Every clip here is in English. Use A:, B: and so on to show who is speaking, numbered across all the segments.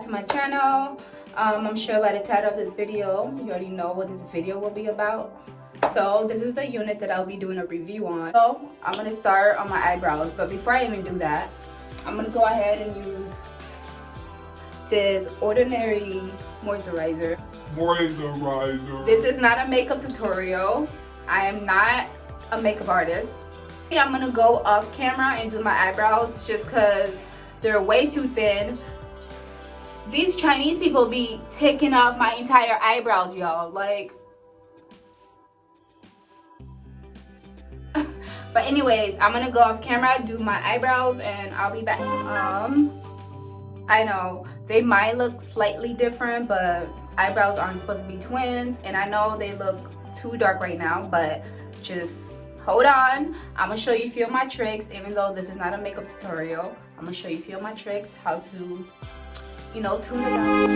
A: to my channel. I'm sure by the title of this video you already know what this video will be about. So this is the unit that I'll be doing a review on. So I'm gonna start on my eyebrows, but before I even do that, I'm gonna go ahead and use this ordinary moisturizer. This is not a makeup tutorial. I am not a makeup artist. I'm gonna go off camera and do my eyebrows just because they're way too thin. These Chinese people be taking off my entire eyebrows, y'all. Like, but anyways, I'm gonna go off camera, do my eyebrows, and I'll be back. I know they might look slightly different, but eyebrows aren't supposed to be twins, and I know they look too dark right now, but just hold on. I'm gonna show you a few of my tricks. Even though this is not a makeup tutorial, I'm gonna show you a few of my tricks, how to, you know, tune it down.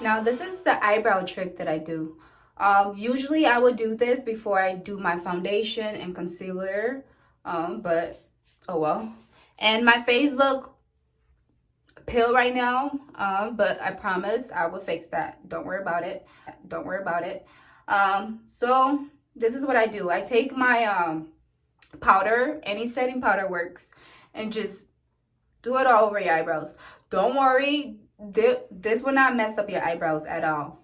A: Now this is the eyebrow trick that I do. Usually I would do this before I do my foundation and concealer, but oh well. And my face look pale right now, but I promise I will fix that. Don't worry about it. Don't worry about it. So this is what I do. I take my powder, any setting powder works, and just do it all over your eyebrows. Don't worry, this will not mess up your eyebrows at all.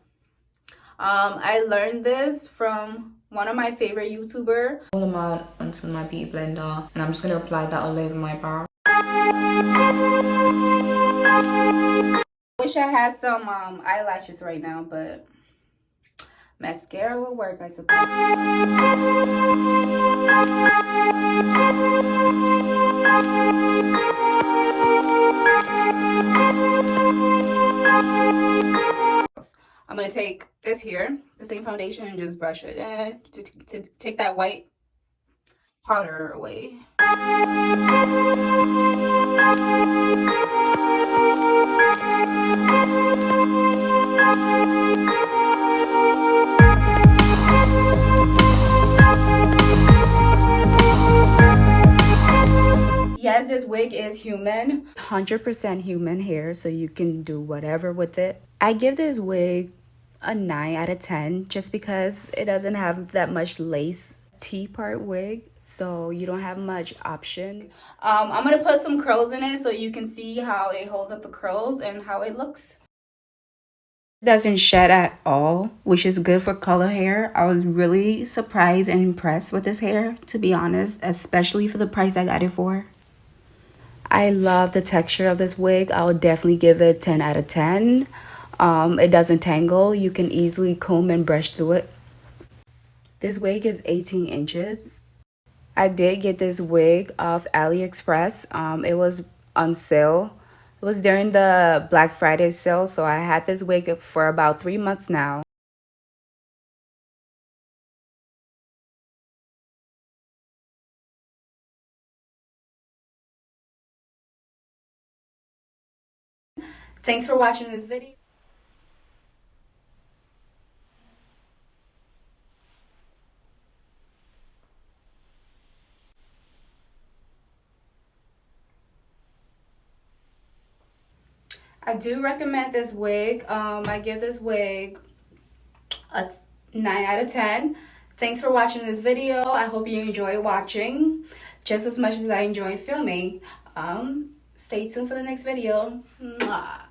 A: I learned this from one of my favorite YouTubers.
B: All amount onto my beauty blender, and I'm just going to apply that all over my brow.
A: Wish I had some eyelashes right now, but mascara will work, I suppose. I'm gonna take this here, the same foundation, and just brush it and to take that white powder away. Yes, this wig is human, 100% human hair, so you can do whatever with it. I give this wig a 9 out of 10 just because it doesn't have that much lace. T-part wig, so you don't have much options. I'm gonna put some curls in it so you can see how it holds up the curls and how it looks. It doesn't shed at all, which is good for color hair. I was really surprised and impressed with this hair, to be honest, especially for the price I got it for. I love the texture of this wig. I would definitely give it 10 out of 10. It doesn't tangle. You can easily comb and brush through it. This wig is 18 inches. I did get this wig off AliExpress. It was on sale. It was during the Black Friday sale, so I had this wig for about 3 months now. Thanks for watching this video. I do recommend this wig. I give this wig a 9 out of 10. Thanks for watching this video. I hope you enjoy watching just as much as I enjoy filming. Stay tuned for the next video. Mwah.